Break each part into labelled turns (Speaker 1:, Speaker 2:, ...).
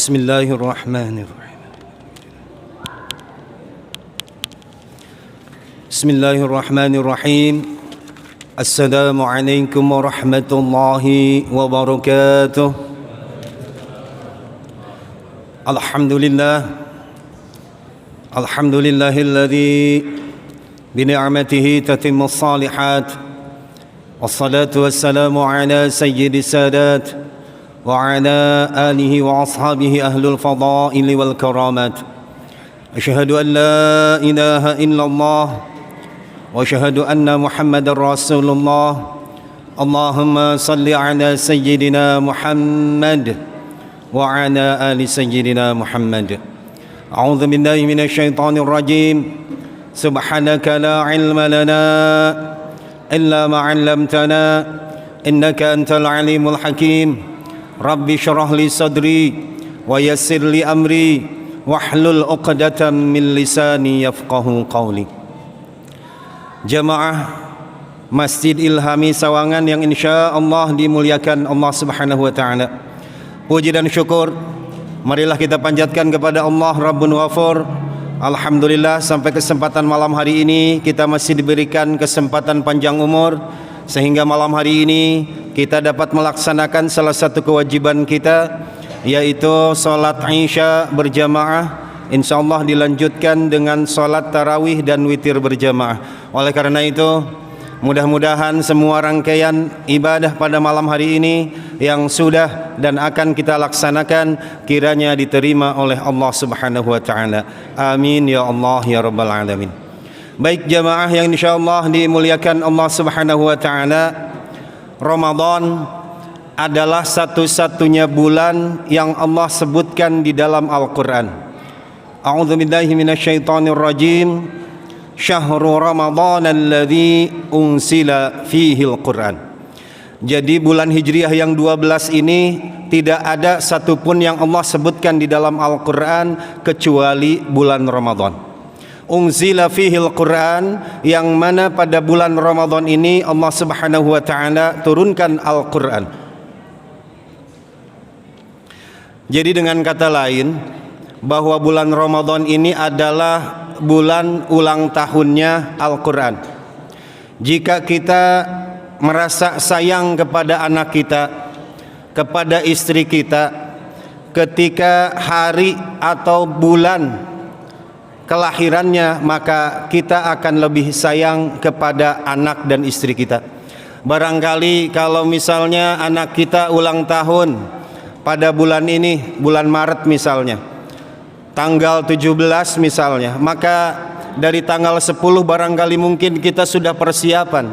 Speaker 1: Bismillahirrahmanirrahim. Bismillahirrahmanirrahim. Assalamualaikum warahmatullahi wabarakatuh. Alhamdulillahilladzi bini'matihi tatimmus salihat. Wassalatu wassalamu ala sayyidis sadat wa ala alihi wa ashabihi ahlul fadaili wal karamat. Asyhadu an la ilaha illallah wa asyhadu anna Muhammadar Rasulullah. Allahumma salli ala sayyidina Muhammad wa ala ali sayyidina Muhammad. A'udzu billahi minasy syaithanir rajim. Subhanaka la ilma lana illa ma 'allamtana innaka antal alimul hakim. Rabbi syrah li sadri wa yassir li amri wahlul 'uqdatam min lisani yafqahu qawli. Jamaah Masjid Ilhami Sawangan yang insyaallah dimuliakan Allah Subhanahu wa taala. Puji dan syukur marilah kita panjatkan kepada Allah Rabbun Ghafur. Alhamdulillah sampai kesempatan malam hari ini kita masih diberikan kesempatan panjang umur sehingga malam hari ini kita dapat melaksanakan salah satu kewajiban kita, yaitu salat Isya berjamaah. Insyaallah dilanjutkan dengan salat tarawih dan witir berjamaah. Oleh karena itu, mudah-mudahan semua rangkaian ibadah pada malam hari ini yang sudah dan akan kita laksanakan kiranya diterima oleh Allah Subhanahu wa taala. Amin ya Allah ya rabbal alamin. Baik jamaah yang insyaallah dimuliakan Allah Subhanahu wa taala, Ramadan adalah satu-satunya bulan yang Allah sebutkan di dalam Al-Qur'an. A'udzubillahi minasyaitonir rajim. Syahrul Ramadan alladzi unsila fihi al-Qur'an. Jadi bulan Hijriah yang 12 ini tidak ada satupun yang Allah sebutkan di dalam Al-Qur'an kecuali bulan Ramadan. Unzila fihil Quran, yang mana pada bulan Ramadan ini Allah Subhanahu wa taala turunkan Al-Quran. Jadi dengan kata lain, bahwa bulan Ramadan ini adalah bulan ulang tahunnya Al-Quran. Jika kita merasa sayang kepada anak kita, kepada istri kita, ketika hari atau bulan kelahirannya, maka kita akan lebih sayang kepada anak dan istri kita. Barangkali kalau misalnya anak kita ulang tahun pada bulan ini, bulan Maret misalnya, tanggal 17 misalnya, maka dari tanggal 10 barangkali mungkin kita sudah persiapan,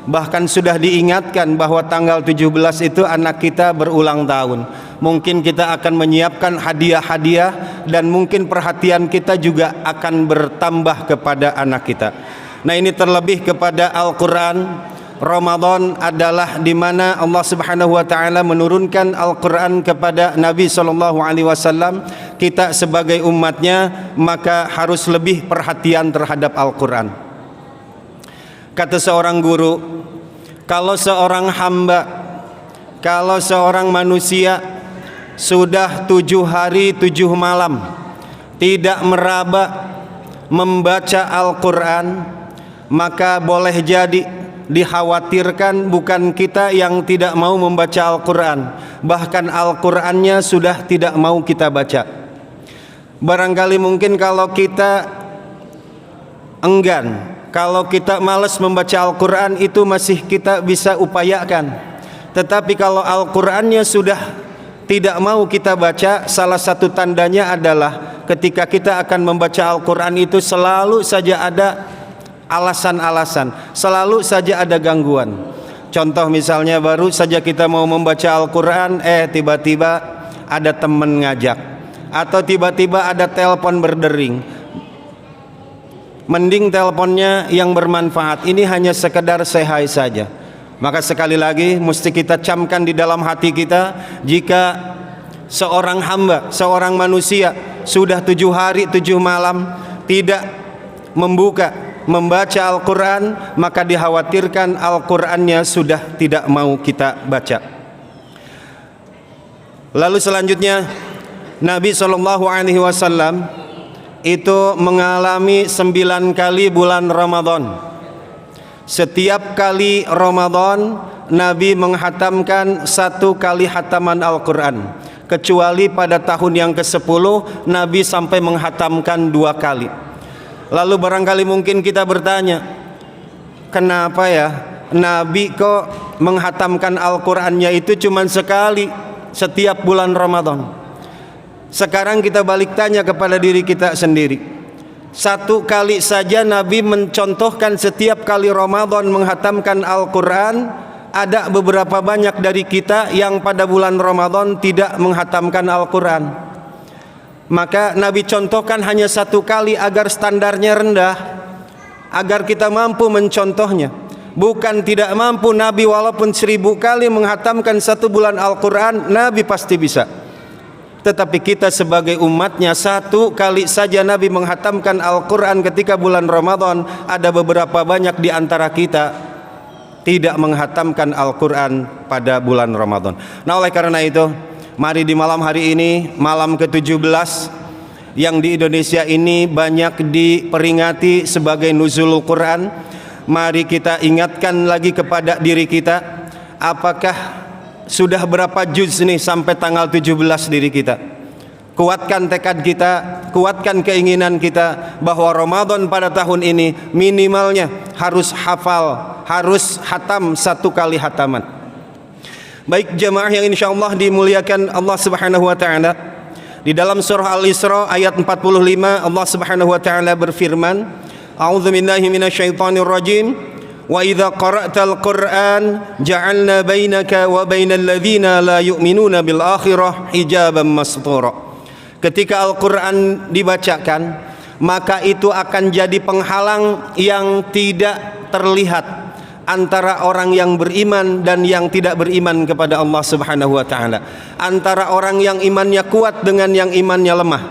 Speaker 1: bahkan sudah diingatkan bahwa tanggal 17 itu anak kita berulang tahun. Mungkin kita akan menyiapkan hadiah-hadiah dan mungkin perhatian kita juga akan bertambah kepada anak kita. Nah, ini terlebih kepada Al-Quran. Ramadan adalah di mana Allah Subhanahu wa taala menurunkan Al-Quran kepada Nabi SAW. Kita sebagai umatnya maka harus lebih perhatian terhadap Al-Quran. Kata seorang guru, kalau seorang hamba, kalau seorang manusia sudah 7 hari 7 malam tidak meraba membaca Al-Quran, maka boleh jadi dikhawatirkan bukan kita yang tidak mau membaca Al-Quran, bahkan Al-Qurannya sudah tidak mau kita baca. Barangkali mungkin kalau kita enggan, kalau kita malas membaca Al-Quran, itu masih kita bisa upayakan. Tetapi kalau Al-Qurannya sudah tidak mau kita baca, salah satu tandanya adalah ketika kita akan membaca Al-Quran itu selalu saja ada alasan-alasan, selalu saja ada gangguan. Contoh misalnya baru saja kita mau membaca Al-Quran, tiba-tiba ada teman ngajak, atau tiba-tiba ada telepon berdering. Mending teleponnya yang bermanfaat, ini hanya sekedar say hi saja. Maka sekali lagi mesti kita camkan di dalam hati kita, jika seorang hamba, seorang manusia sudah 7 hari 7 malam tidak membaca Al-Quran, maka dikhawatirkan Al-Qurannya sudah tidak mau kita baca. Lalu selanjutnya Nabi Shallallahu Alaihi Wasallam itu mengalami 9 kali bulan Ramadan. Setiap kali Ramadan Nabi menghatamkan 1 kali hataman Al-Quran, kecuali pada tahun yang ke-10 Nabi sampai menghatamkan 2 kali. Lalu barangkali mungkin kita bertanya, kenapa ya Nabi kok menghatamkan Al-Qurannya itu cuma sekali setiap bulan Ramadan? Sekarang kita balik tanya kepada diri kita sendiri. 1 kali saja Nabi mencontohkan setiap kali Ramadan menghatamkan Al-Quran. Ada beberapa banyak dari kita yang pada bulan Ramadan tidak menghatamkan Al-Quran. Maka Nabi contohkan hanya 1 kali agar standarnya rendah, agar kita mampu mencontohnya. Bukan tidak mampu Nabi walaupun 1000 kali menghatamkan 1 bulan Al-Quran, Nabi pasti bisa. Tetapi kita sebagai umatnya 1 kali saja Nabi menghatamkan Al-Quran ketika bulan Ramadan. Ada beberapa banyak di antara kita tidak menghatamkan Al-Quran pada bulan Ramadan. Nah, oleh karena itu, mari di malam hari ini, malam ke-17 yang di Indonesia ini banyak diperingati sebagai Nuzulul Quran, mari kita ingatkan lagi kepada diri kita, apakah sudah berapa juz nih sampai tanggal 17 diri kita. Kuatkan tekad kita, kuatkan keinginan kita bahwa Ramadan pada tahun ini minimalnya harus hafal, harus hatam 1 kali hataman. Baik jemaah yang insyaallah dimuliakan Allah Subhanahu wa taala, di dalam surah Al-Isra ayat 45 Allah Subhanahu wa taala berfirman, A'udzubillahi minasyaitonir rajim. Wa idza qara'tal Qur'an ja'alna bainaka wa bainal ladzina la yu'minuna bil akhirah hijaban mastura. Ketika Al-Qur'an dibacakan, maka itu akan jadi penghalang yang tidak terlihat antara orang yang beriman dan yang tidak beriman kepada Allah Subhanahu wa taala, antara orang yang imannya kuat dengan yang imannya lemah.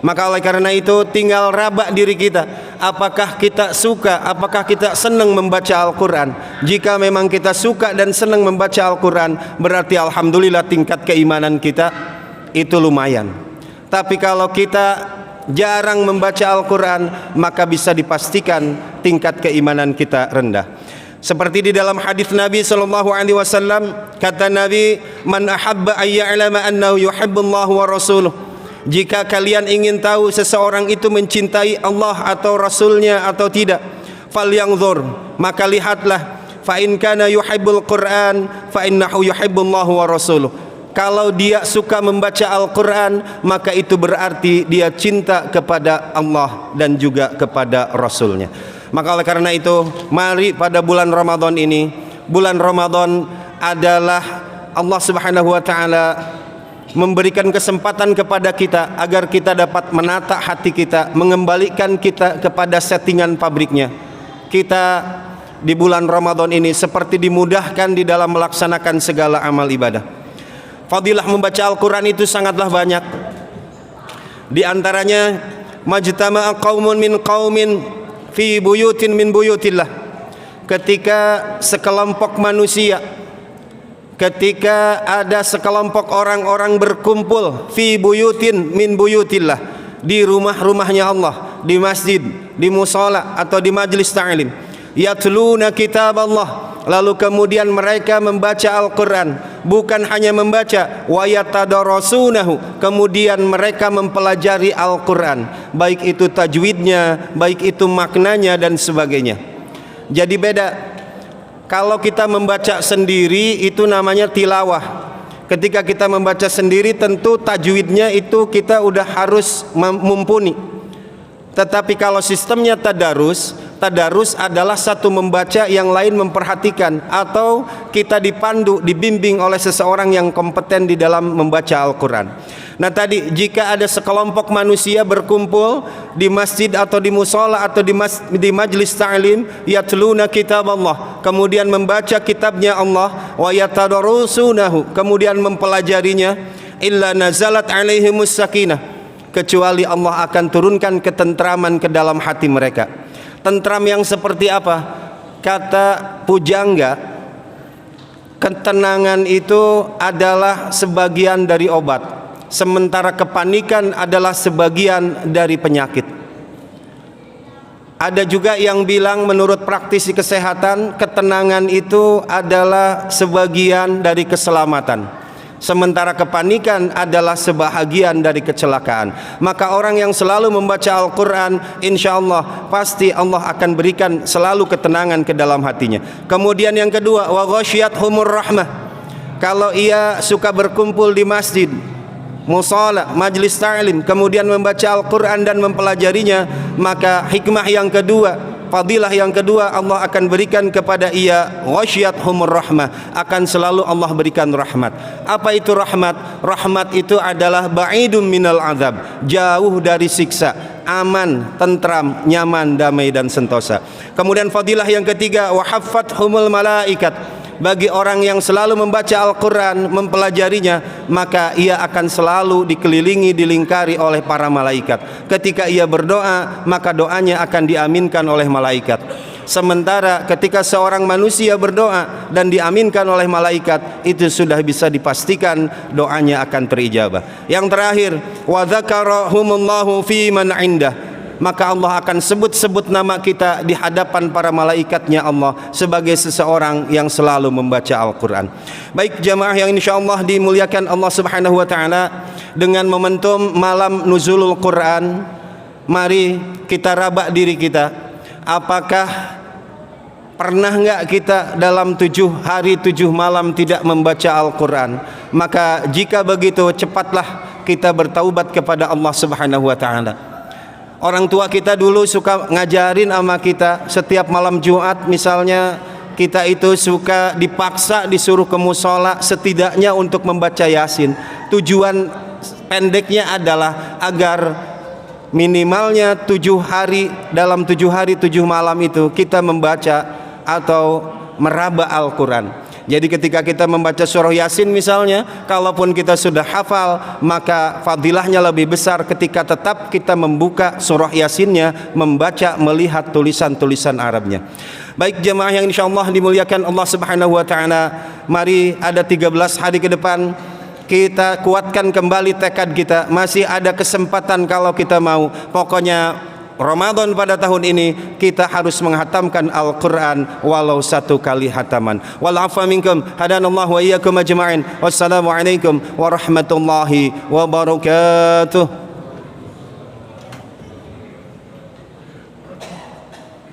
Speaker 1: Maka oleh karena itu tinggal raba diri kita, apakah kita suka, apakah kita senang membaca Al-Quran. Jika memang kita suka dan senang membaca Al-Quran, berarti alhamdulillah tingkat keimanan kita itu lumayan. Tapi kalau kita jarang membaca Al-Quran, maka bisa dipastikan tingkat keimanan kita rendah. Seperti di dalam hadis Nabi sallallahu alaihi wasallam, kata Nabi, "Man ahabba ay ya'lama annahu yuhibbullahu wa rasuluh." Jika kalian ingin tahu seseorang itu mencintai Allah atau Rasulnya atau tidak, falyanzur, maka lihatlah, fa in kana yuhibbul Qur'an fa innahu yuhibbullahu wa rasuluh. Kalau dia suka membaca Al-Quran, maka itu berarti dia cinta kepada Allah dan juga kepada Rasulnya. Maka oleh karena itu, mari pada bulan Ramadan ini, bulan Ramadan adalah Allah Subhanahu wa taala memberikan kesempatan kepada kita agar kita dapat menata hati kita, mengembalikan kita kepada settingan pabriknya. Kita di bulan Ramadan ini seperti dimudahkan di dalam melaksanakan segala amal ibadah. Fadilah membaca Al-Quran itu sangatlah banyak. Di antaranya, majtama'a qaumun min qaumin fi buyutin min buyutillah. Ketika sekelompok manusia, ketika ada sekelompok orang-orang berkumpul fi buyutin min buyutillah, di rumah-rumahnya Allah, di masjid, di mushola atau di majlis ta'lim, yatluna kitab Allah, lalu kemudian mereka membaca Al-Quran. Bukan hanya membaca, wa yatadarasunahu, kemudian mereka mempelajari Al-Quran, baik itu tajwidnya, baik itu maknanya dan sebagainya. Jadi beda. Kalau kita membaca sendiri itu namanya tilawah. Ketika kita membaca sendiri tentu tajwidnya itu kita udah harus mumpuni. Tetapi kalau sistemnya tadarus, tadarus adalah satu membaca, yang lain memperhatikan, atau kita dipandu, dibimbing oleh seseorang yang kompeten di dalam membaca Al-Quran. Nah tadi, jika ada sekelompok manusia berkumpul di masjid atau di mushola atau di majlis ta'lim, yatluna kitab Allah, kemudian membaca kitabnya Allah, wa yatadarasunahu, kemudian mempelajarinya, illa nazalat alaihimus sakinah, kecuali Allah akan turunkan ketentraman ke dalam hati mereka. Tentram yang seperti apa? Kata pujangga, ketenangan itu adalah sebagian dari obat. sementara kepanikan adalah sebagian dari penyakit. Ada juga yang bilang menurut praktisi kesehatan, ketenangan itu adalah sebagian dari keselamatan, sementara kepanikan adalah sebahagian dari kecelakaan. Maka orang yang selalu membaca Al-Quran, insya Allah pasti Allah akan berikan selalu ketenangan ke dalam hatinya. Kemudian yang kedua, wa ghasyiyathumur rahmah. Kalau ia suka berkumpul di masjid, musala, majlis ta'lim, kemudian membaca Al-Quran dan mempelajarinya, maka hikmah yang kedua, fadilah yang kedua, Allah akan berikan kepada ia ghasyiyathumur rahmah, akan selalu Allah berikan rahmat. Apa itu rahmat? Rahmat itu adalah ba'idum minal azab, jauh dari siksa, aman, tentram, nyaman, damai dan sentosa. Kemudian fadilah yang ketiga, wa haffathumul malaikat. Bagi orang yang selalu membaca Al-Quran, mempelajarinya, maka ia akan selalu dikelilingi, dilingkari oleh para malaikat. Ketika ia berdoa, maka doanya akan diaminkan oleh malaikat. Sementara ketika seorang manusia berdoa dan diaminkan oleh malaikat, itu sudah bisa dipastikan doanya akan terijabah. Yang terakhir, wa dzakarahumullahu fi man indah. Maka Allah akan sebut-sebut nama kita di hadapan para malaikatnya Allah sebagai seseorang yang selalu membaca Al-Quran. Baik jamaah yang insyaallah dimuliakan Allah subhanahu wa ta'ala, dengan momentum malam nuzulul Quran, mari kita raba diri kita. Apakah pernah enggak kita dalam 7 hari 7 malam tidak membaca Al-Quran? Maka jika begitu, cepatlah kita bertaubat kepada Allah subhanahu wa ta'ala. Orang tua kita dulu suka ngajarin sama kita, setiap malam Jumat misalnya, kita itu suka dipaksa disuruh ke musola setidaknya untuk membaca Yasin. Tujuan pendeknya adalah agar minimalnya 7 hari, dalam 7 hari 7 malam itu kita membaca atau meraba Al-Quran. Jadi ketika kita membaca surah Yasin misalnya, kalaupun kita sudah hafal, maka fadilahnya lebih besar ketika tetap kita membuka surah Yasinnya, membaca, melihat tulisan-tulisan Arabnya. Baik jemaah yang insyaallah dimuliakan Allah subhanahu wa ta'ala, mari ada 13 hari ke depan kita kuatkan kembali tekad kita. Masih ada kesempatan kalau kita mau. Pokoknya Ramadan pada tahun ini kita harus menghatamkan Al-Quran walau 1 kali hataman. Wal afa minkum, hadanallahu wa iyyakum ajma'in. Wassalamualaikum warahmatullahi wabarakatuh.